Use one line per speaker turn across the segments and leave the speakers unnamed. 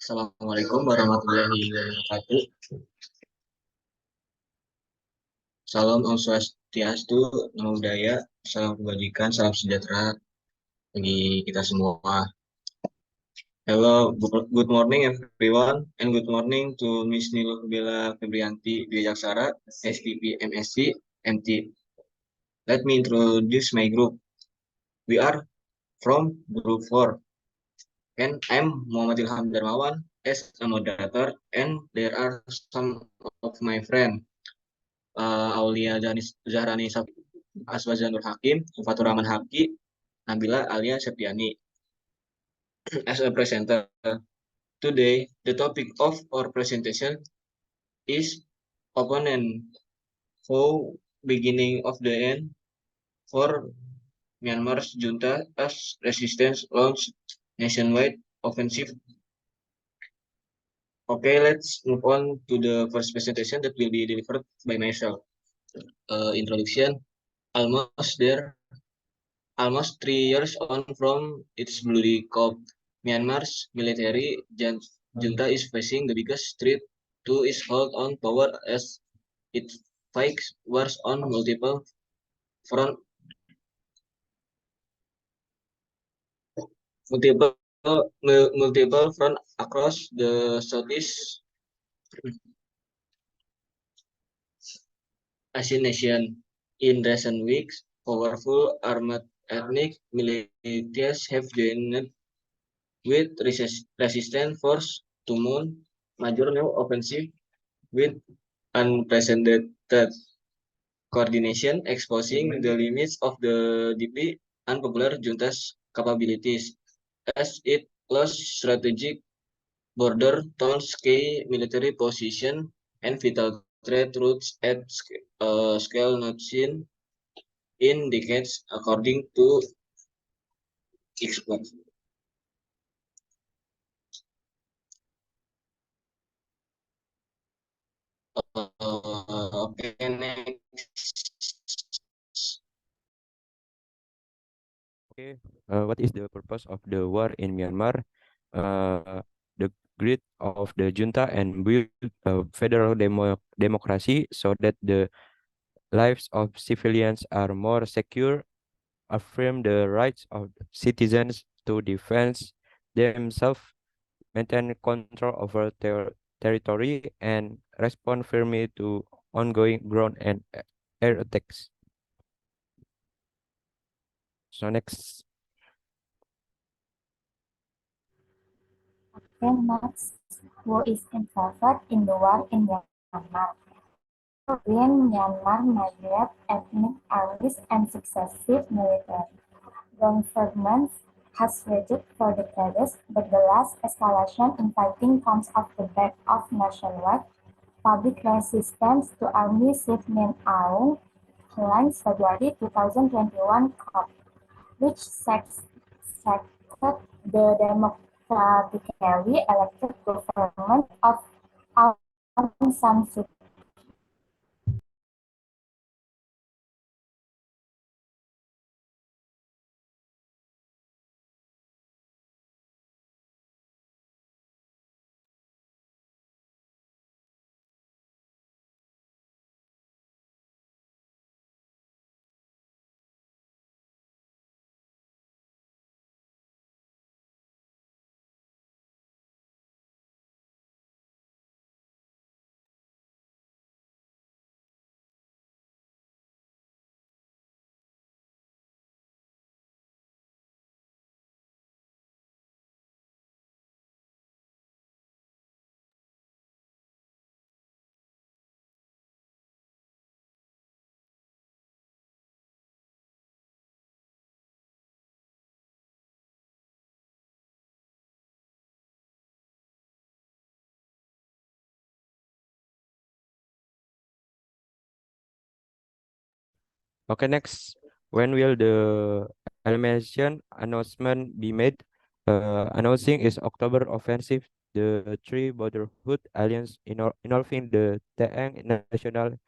Assalamualaikum warahmatullahi wabarakatuh. Salam Om Swastiastu, Namo Buddhaya, salam kebajikan, salam sejahtera bagi kita semua. Hello, good morning everyone, and good morning to Miss Nilo Bella Febrianti Wijaksara, STP MSc, MT. Let me introduce my group. We are from Group 4, and I'm Muhammad Ilham Darmawan as a moderator, and there are some of my friends. Aulia Zahrani Aswazanur Hakim, Fatur Rahman Haki, Nabila Alia Septiani. As a presenter, today the topic of our presentation is opponent, how beginning of the end for Myanmar's junta as resistance launched nationwide offensive. Okay, let's move on to the first presentation that will be delivered by myself. Introduction. Almost there Almost 3 years on from its bloody coup, Myanmar's military junta is facing the biggest threat to its hold on power as it fights wars on front, multiple multiple front across the Southeast Asian nation. In recent weeks, powerful armed ethnic militias have joined with resistance force to mount major new offensive with unprecedented coordination, exposing the limits of the deeply unpopular junta's capabilities as it lost strategic border towns, key military position, and vital trade routes at scale not seen in decades, according to experts. Okay, next.
Okay, what is the purpose of the war in Myanmar? The greed of the junta and build a federal democracy so that the lives of civilians are more secure, affirm the rights of citizens to defend themselves, maintain control over territory, and respond firmly to ongoing ground and air attacks. So next.
Next, who is involved in the war in Myanmar? Korean Myanmar migrate ethnic armies and successive military governments has waged for decades, but the last escalation in fighting comes off the back of nationwide public resistance to Army Chief Min Aung Hlaing's February 2021 coup, which sacked the democratically elected government of Aung San Suu Kyi.
Okay, next. When will the elimination announcement be made? Announcing its October offensive, the Three Brotherhood Alliance involving the TNL National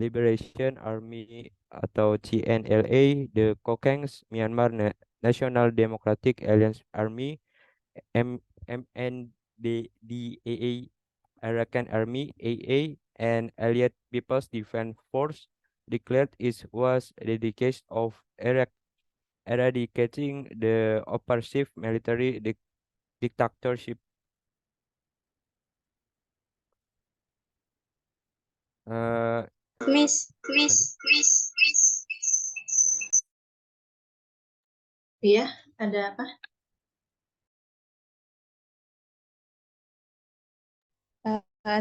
Liberation Army atau TNLA, the Kokeng's Myanmar National Democratic Alliance Army, MNDAA, the Arakan Army AA and Allied People's Defense Force declared it was dedication of eradicating the oppressive military dictatorship.
Miss,
lanjut.
Iya, ada apa?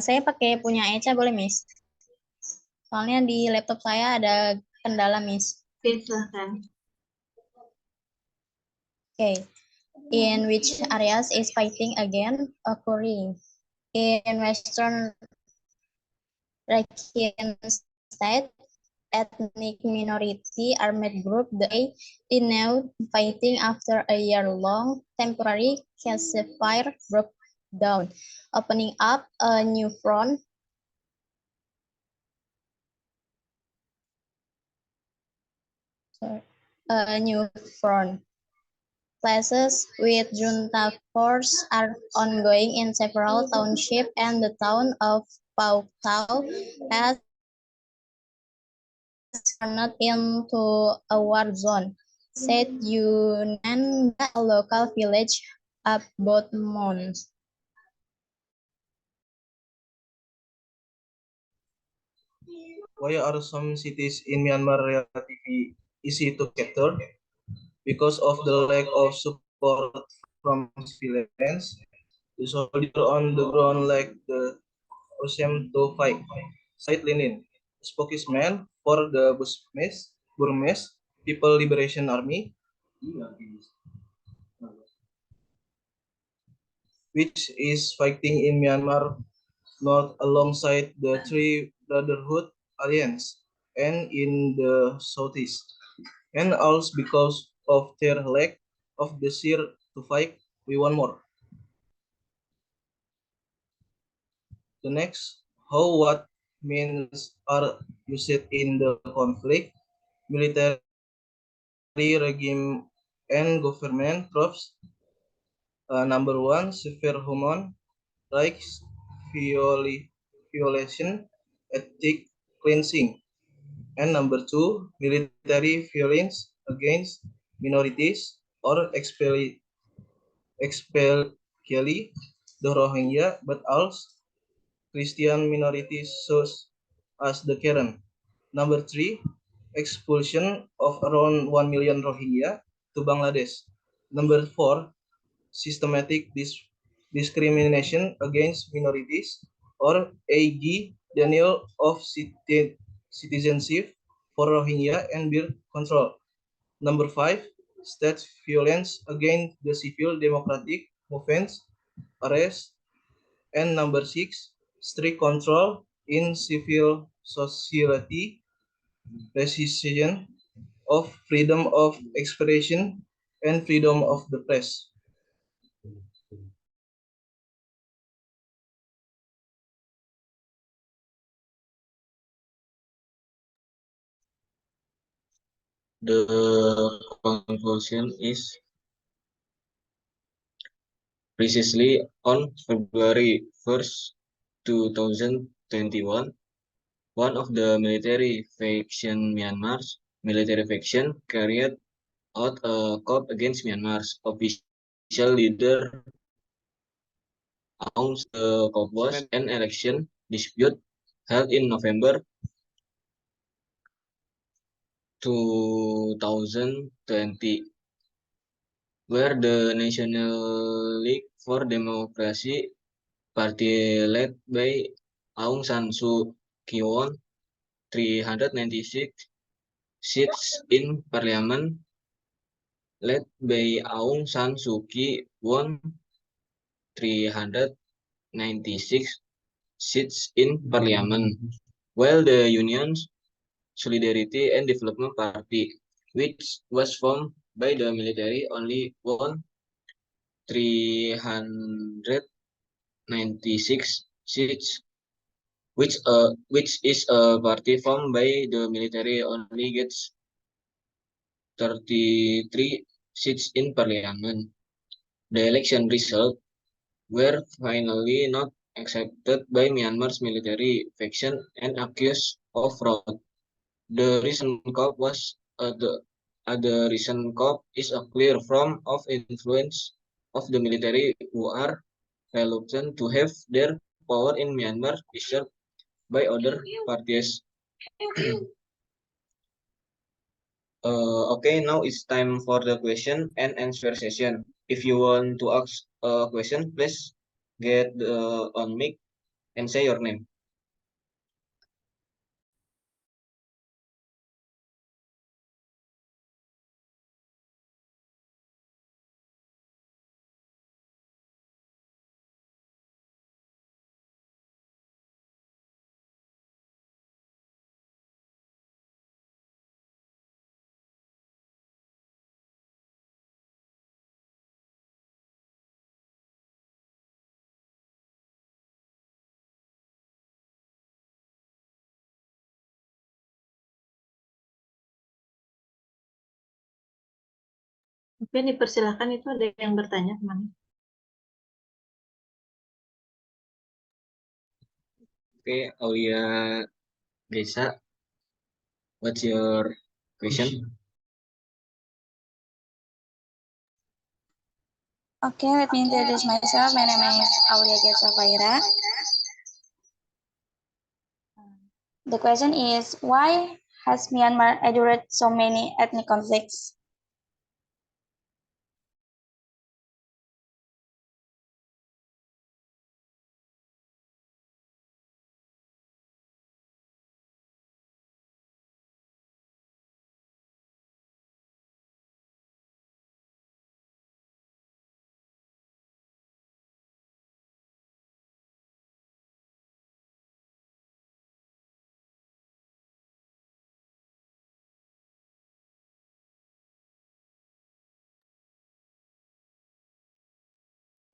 Saya pakai punya Eca boleh, Miss? Soalnya di laptop saya ada kendala, Miss. Oke, silahkan. Okay. In which areas is fighting again occurring? In Western Rakhine State, ethnic minority armed group the renewed fighting after a year-long temporary ceasefire broke down, opening up a new front. Clashes with junta force are ongoing in several townships, and the town of Pau Tau has turned into a war zone, said Yunanda, a local village about months.
Why are some cities in Myanmar relatively easy to capture? Because of the lack of support from civilians, the soldiers on the ground lack the option to fight. Said Lenin, spokesman for the Burmese People Liberation Army, which is fighting in Myanmar North alongside the Three Brotherhood Alliance and in the southeast, and also because of their lack of desire to fight, we want more. The next, how what means are used in the conflict, military regime and government troops. Number one, severe human rights violation, ethnic cleansing. And number two, military violence against minorities or especially the Rohingya, but also Christian minorities such as the Karen. Number three, expulsion of around 1 million Rohingya to Bangladesh. Number four, systematic discrimination against minorities or AG denial of citizenship for Rohingya and birth control. Number five, state violence against the civil democratic movements, arrest. And number six, strict control in civil society, restriction of freedom of expression and freedom of the press.
The conclusion is precisely on February 1st, 2021, one of the Myanmar's military faction carried out a coup against Myanmar's official leader Aung San. The coup was an election dispute held in November 2020, where the National League for Democracy party led by Aung San Suu Kyi won 396 seats in parliament, led by Aung San Suu Kyi won 396 seats in parliament, while the Union's Solidarity and Development Party, which was formed by the military, only won 396 seats, which is a party formed by the military only gets 33 seats in parliament. The election result were finally not accepted by Myanmar's military faction and accused of fraud. The recent cop was the recent cop is a clear form of influence of the military who are reluctant to have their power in Myanmar usurped by other parties. Okay, now it's time for the question and answer session. If you want to ask a question, please get on mic and say your name.
Mungkin dipersilakan, itu ada yang bertanya kemana?
Okay, Aulia Gesa, what's your question?
Okay, let me introduce myself. My name is Aulia Getsa Faira. The question is, why has Myanmar endured so many ethnic conflicts?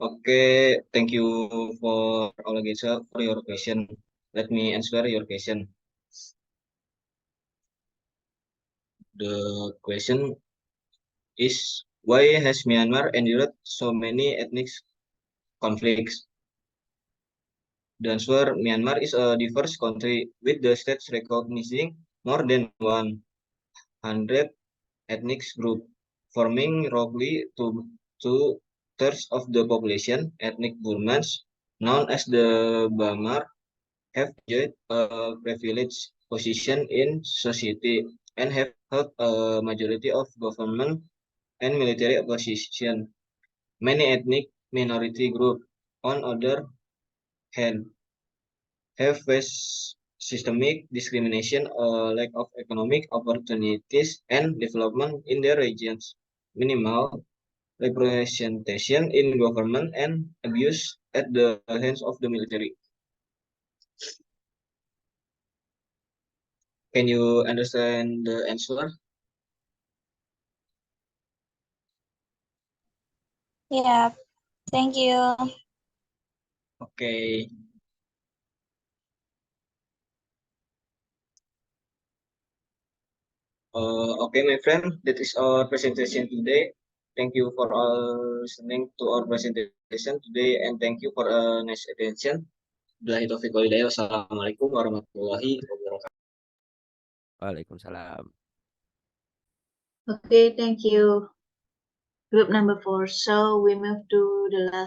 Okay, thank you for Aulia Gesa for your question. Let me answer your question. The question is, why has Myanmar endured so many ethnic conflicts? The answer, Myanmar is a diverse country with the states recognizing more than 100 ethnic groups, forming roughly two-thirds of the population. Ethnic Burmans, known as the Bamar, have enjoyed a privileged position in society and have held a majority of government and military position. Many ethnic minority groups, on other hand, have faced systemic discrimination, lack of economic opportunities, and development in their regions. Minimal representation in government and abuse at the hands of the military. Can you understand the answer?
Yeah, thank you.
Okay. Okay, my friend, that is our presentation today. Thank you for all listening to our presentation today, and thank you for nice attention. Billahi taufiq walhidayah. Wassalamualaikum warahmatullahi wabarakatuh.
Waalaikumsalam.
Okay, thank you. Group number 4. So we move to the last